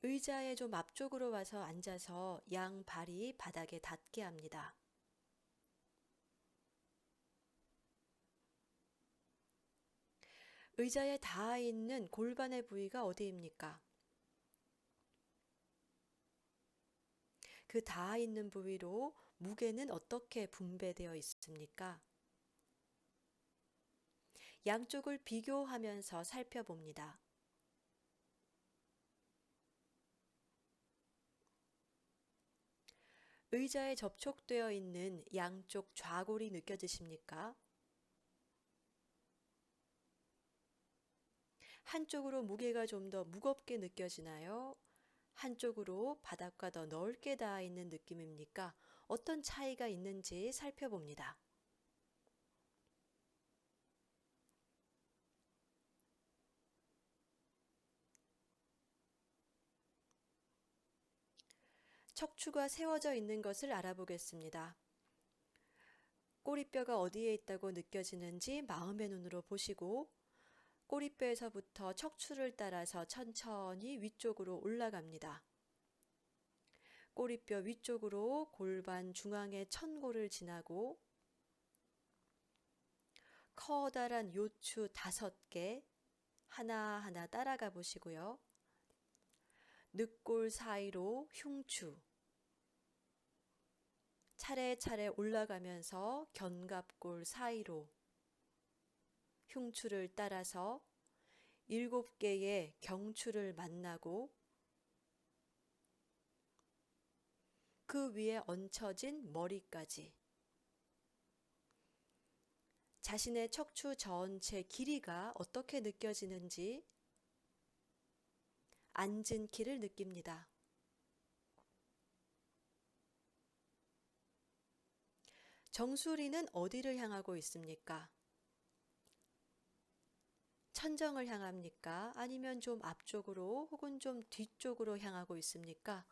의자에 좀 앞쪽으로 와서 앉아서 양 발이 바닥에 닿게 합니다. 의자에 닿아 있는 골반의 부위가 어디입니까? 그 닿아 있는 부위로 무게는 어떻게 분배되어 있습니까? 양쪽을 비교하면서 살펴봅니다. 의자에 접촉되어 있는 양쪽 좌골이 느껴지십니까? 한쪽으로 무게가 좀 더 무겁게 느껴지나요? 한쪽으로 바닥과 더 넓게 닿아 있는 느낌입니까? 어떤 차이가 있는지 살펴봅니다. 척추가 세워져 있는 것을 알아보겠습니다. 꼬리뼈가 어디에 있다고 느껴지는지 마음의 눈으로 보시고 꼬리뼈에서부터 척추를 따라서 천천히 위쪽으로 올라갑니다. 꼬리뼈 위쪽으로 골반 중앙의 천골을 지나고 커다란 요추 5개 하나하나 따라가 보시고요. 늑골 사이로 흉추 차례차례 올라가면서 견갑골 사이로 흉추를 따라서 7개의 경추를 만나고 그 위에 얹혀진 머리까지 자신의 척추 전체 길이가 어떻게 느껴지는지 앉은 키를 느낍니다. 정수리는 어디를 향하고 있습니까? 천정을 향합니까? 아니면 좀 앞쪽으로 혹은 좀 뒤쪽으로 향하고 있습니까?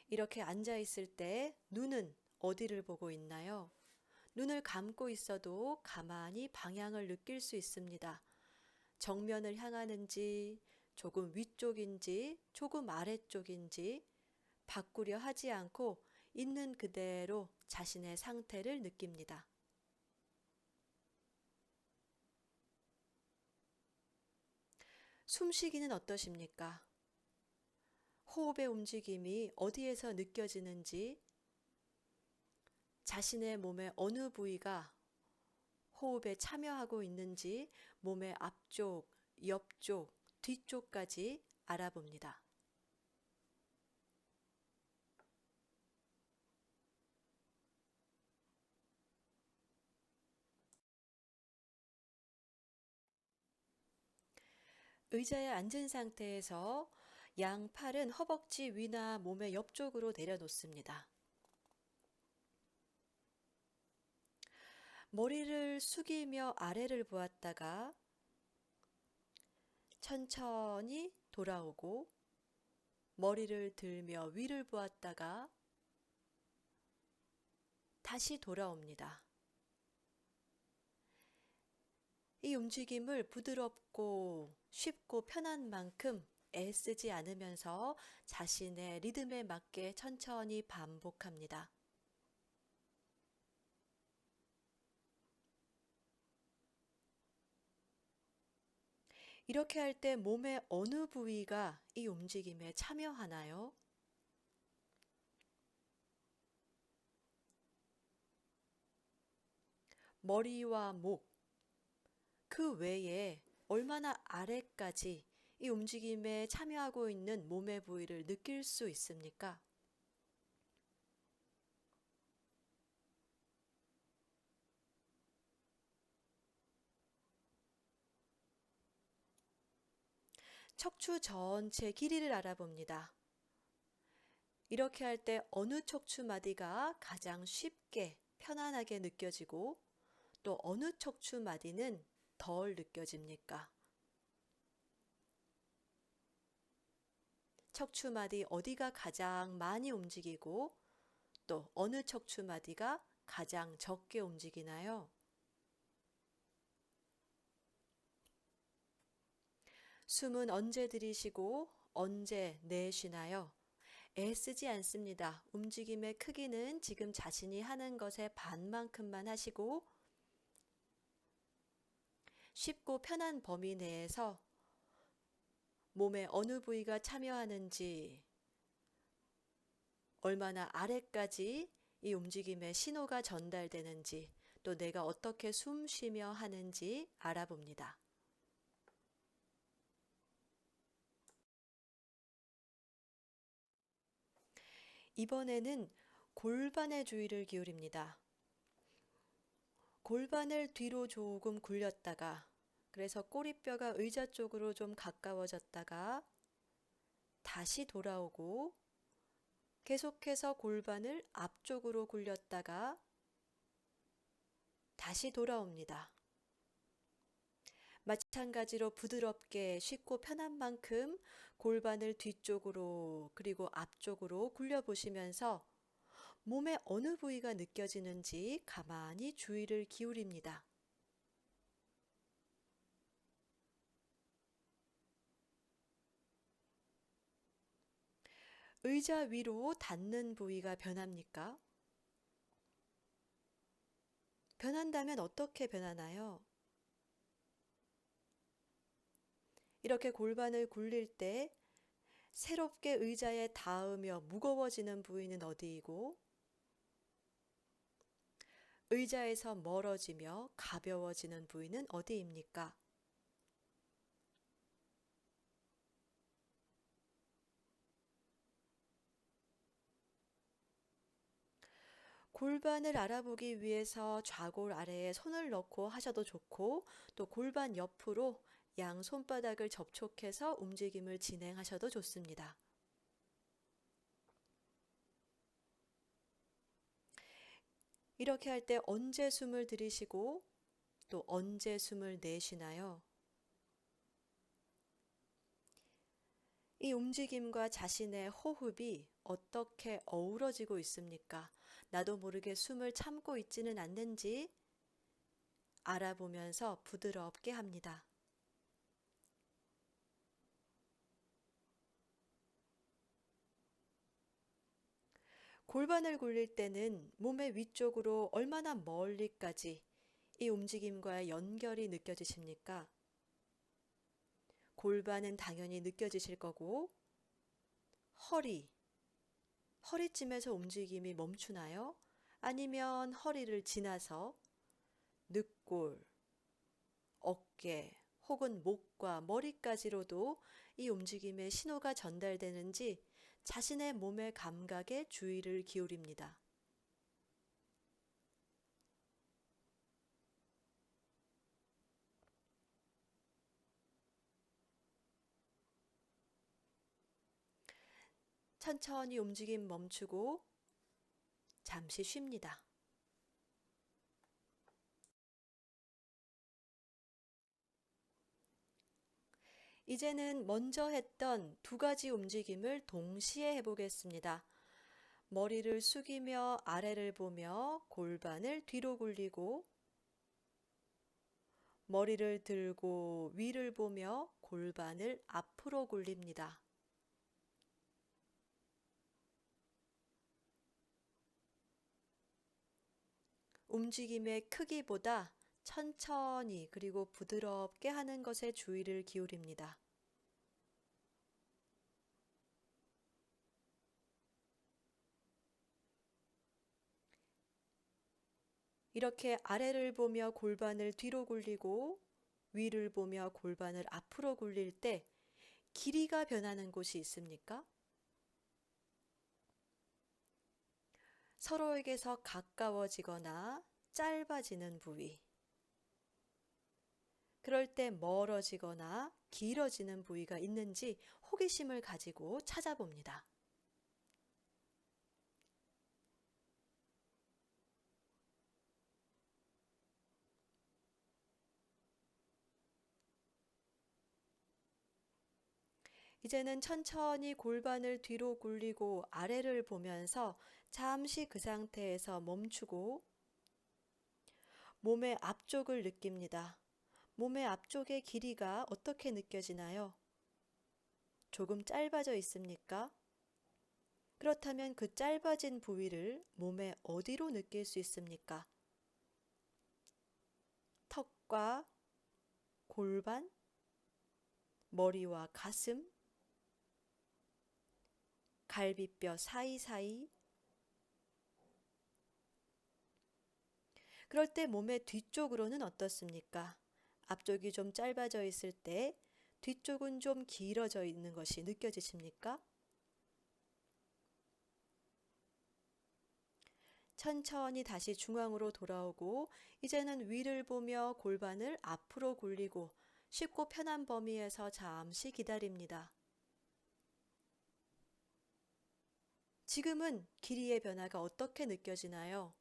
이렇게 앉아 있을 때 눈은 어디를 보고 있나요? 눈을 감고 있어도 가만히 방향을 느낄 수 있습니다. 정면을 향하는지, 조금 위쪽인지, 조금 아래쪽인지 바꾸려 하지 않고 있는 그대로 자신의 상태를 느낍니다. 숨쉬기는 어떠십니까? 호흡의 움직임이 어디에서 느껴지는지, 자신의 몸의 어느 부위가 호흡에 참여하고 있는지 몸의 앞쪽, 옆쪽, 뒤쪽까지 알아봅니다. 의자에 앉은 상태에서 양 팔은 허벅지 위나 몸의 옆쪽으로 내려놓습니다. 머리를 숙이며 아래를 보았다가 천천히 돌아오고 머리를 들며 위를 보았다가 다시 돌아옵니다. 이 움직임을 부드럽고 쉽고 편한 만큼 애쓰지 않으면서 자신의 리듬에 맞게 천천히 반복합니다. 이렇게 할 때 몸의 어느 부위가 이 움직임에 참여하나요? 머리와 목, 그 외에 얼마나 아래까지 이 움직임에 참여하고 있는 몸의 부위를 느낄 수 있습니까? 척추 전체 길이를 알아봅니다. 이렇게 할 때 어느 척추 마디가 가장 쉽게 편안하게 느껴지고 또 어느 척추 마디는 덜 느껴집니까? 척추 마디 어디가 가장 많이 움직이고 또 어느 척추 마디가 가장 적게 움직이나요? 숨은 언제 들이쉬고 언제 내쉬나요? 애쓰지 않습니다. 움직임의 크기는 지금 자신이 하는 것의 반만큼만 하시고 쉽고 편한 범위 내에서 몸의 어느 부위가 참여하는지, 얼마나 아래까지 이 움직임의 신호가 전달되는지, 또 내가 어떻게 숨 쉬며 하는지 알아봅니다. 이번에는 골반의 주의를 기울입니다. 골반을 뒤로 조금 굴렸다가, 그래서 꼬리뼈가 의자 쪽으로 좀 가까워졌다가 다시 돌아오고, 계속해서 골반을 앞쪽으로 굴렸다가 다시 돌아옵니다. 마찬가지로 부드럽게 쉽고 편한 만큼 골반을 뒤쪽으로 그리고 앞쪽으로 굴려보시면서 몸의 어느 부위가 느껴지는지 가만히 주의를 기울입니다. 의자 위로 닿는 부위가 변합니까? 변한다면 어떻게 변하나요? 이렇게 골반을 굴릴 때 새롭게 의자에 닿으며 무거워지는 부위는 어디이고, 의자에서 멀어지며 가벼워지는 부위는 어디입니까? 골반을 알아보기 위해서 좌골 아래에 손을 넣고 하셔도 좋고, 또 골반 옆으로 양 손바닥을 접촉해서 움직임을 진행하셔도 좋습니다. 이렇게 할 때 언제 숨을 들이쉬고 또 언제 숨을 내쉬나요? 이 움직임과 자신의 호흡이 어떻게 어우러지고 있습니까? 나도 모르게 숨을 참고 있지는 않는지 알아보면서 부드럽게 합니다. 골반을 굴릴 때는 몸의 위쪽으로 얼마나 멀리까지 이 움직임과 연결이 느껴지십니까? 골반은 당연히 느껴지실 거고, 허리쯤에서 움직임이 멈추나요? 아니면 허리를 지나서 늑골, 어깨, 혹은 목과 머리까지로도 이 움직임의 신호가 전달되는지 자신의 몸의 감각에 주의를 기울입니다. 천천히 움직임 멈추고 잠시 쉽니다. 이제는 먼저 했던 두 가지 움직임을 동시에 해보겠습니다. 머리를 숙이며 아래를 보며 골반을 뒤로 굴리고, 머리를 들고 위를 보며 골반을 앞으로 굴립니다. 움직임의 크기보다 천천히 그리고 부드럽게 하는 것에 주의를 기울입니다. 이렇게 아래를 보며 골반을 뒤로 굴리고 위를 보며 골반을 앞으로 굴릴 때 길이가 변하는 곳이 있습니까? 서로에게서 가까워지거나 짧아지는 부위, 그럴 때 멀어지거나 길어지는 부위가 있는지 호기심을 가지고 찾아봅니다. 이제는 천천히 골반을 뒤로 굴리고 아래를 보면서 잠시 그 상태에서 멈추고 몸의 앞쪽을 느낍니다. 몸의 앞쪽의 길이가 어떻게 느껴지나요? 조금 짧아져 있습니까? 그렇다면 그 짧아진 부위를 몸의 어디로 느낄 수 있습니까? 턱과 골반, 머리와 가슴, 갈비뼈 사이사이. 그럴 때 몸의 뒤쪽으로는 어떻습니까? 앞쪽이 좀 짧아져 있을 때 뒤쪽은 좀 길어져 있는 것이 느껴지십니까? 천천히 다시 중앙으로 돌아오고 이제는 위를 보며 골반을 앞으로 굴리고 쉽고 편한 범위에서 잠시 기다립니다. 지금은 길이의 변화가 어떻게 느껴지나요?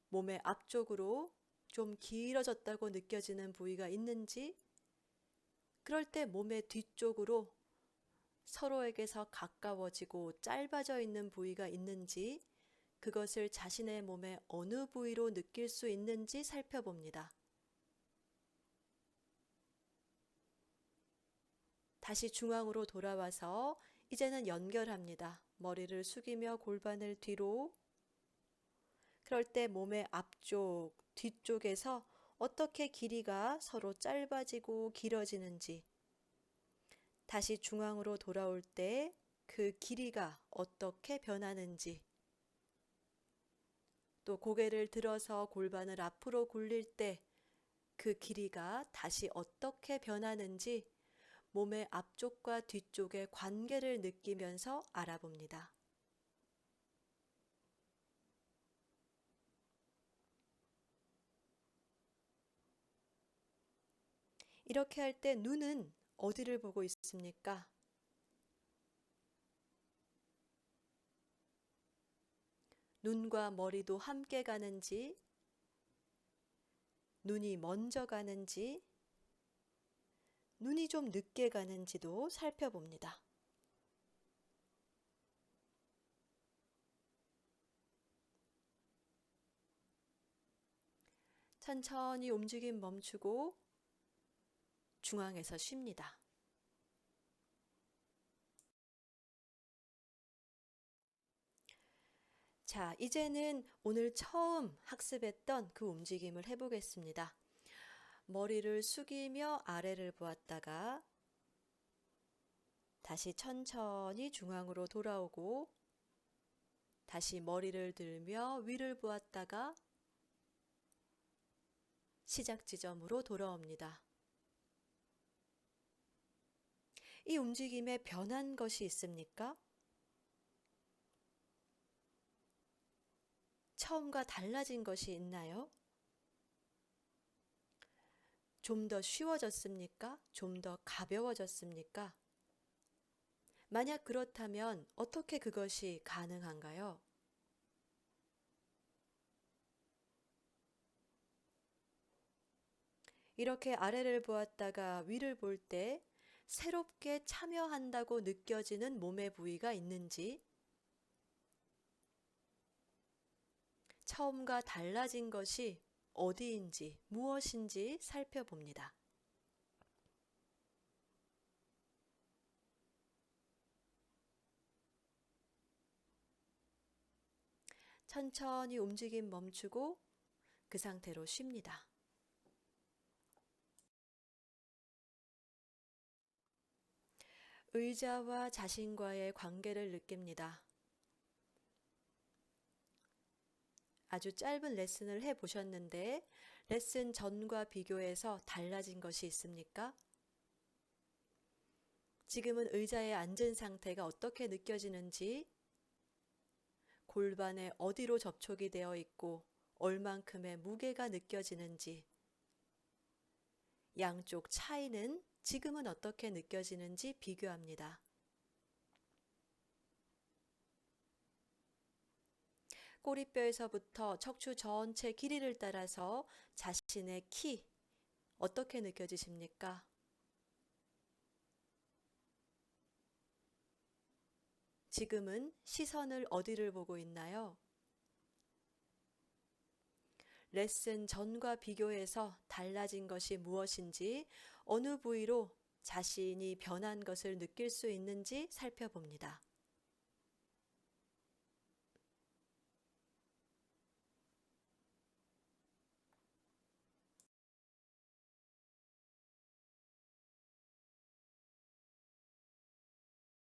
몸의 앞쪽으로 좀 길어졌다고 느껴지는 부위가 있는지, 그럴 때 몸의 뒤쪽으로 서로에게서 가까워지고 짧아져 있는 부위가 있는지, 그것을 자신의 몸의 어느 부위로 느낄 수 있는지 살펴봅니다. 다시 중앙으로 돌아와서 이제는 연결합니다. 머리를 숙이며 골반을 뒤로. 그럴 때 몸의 앞쪽, 뒤쪽에서 어떻게 길이가 서로 짧아지고 길어지는지, 다시 중앙으로 돌아올 때 그 길이가 어떻게 변하는지, 또 고개를 들어서 골반을 앞으로 굴릴 때 그 길이가 다시 어떻게 변하는지 몸의 앞쪽과 뒤쪽의 관계를 느끼면서 알아봅니다. 이렇게 할 때 눈은 어디를 보고 있습니까? 눈과 머리도 함께 가는지, 눈이 먼저 가는지, 눈이 좀 늦게 가는지도 살펴봅니다. 천천히 움직임 멈추고 중앙에서 쉽니다. 자, 이제는 오늘 처음 학습했던 그 움직임을 해보겠습니다. 머리를 숙이며 아래를 보았다가 다시 천천히 중앙으로 돌아오고 다시 머리를 들며 위를 보았다가 시작 지점으로 돌아옵니다. 이 움직임에 변한 것이 있습니까? 처음과 달라진 것이 있나요? 좀 더 쉬워졌습니까? 좀 더 가벼워졌습니까? 만약 그렇다면 어떻게 그것이 가능한가요? 이렇게 아래를 보았다가 위를 볼 때 새롭게 참여한다고 느껴지는 몸의 부위가 있는지, 처음과 달라진 것이 어디인지, 무엇인지 살펴봅니다. 천천히 움직임 멈추고 그 상태로 쉽니다. 의자와 자신과의 관계를 느낍니다. 아주 짧은 레슨을 해보셨는데 레슨 전과 비교해서 달라진 것이 있습니까? 지금은 의자에 앉은 상태가 어떻게 느껴지는지, 골반에 어디로 접촉이 되어 있고 얼만큼의 무게가 느껴지는지, 양쪽 차이는 지금은 어떻게 느껴지는지 비교합니다. 꼬리뼈에서부터 척추 전체 길이를 따라서 자신의 키 어떻게 느껴지십니까? 지금은 시선을 어디를 보고 있나요? 레슨 전과 비교해서 달라진 것이 무엇인지, 어느 부위로 자신이 변한 것을 느낄 수 있는지 살펴봅니다.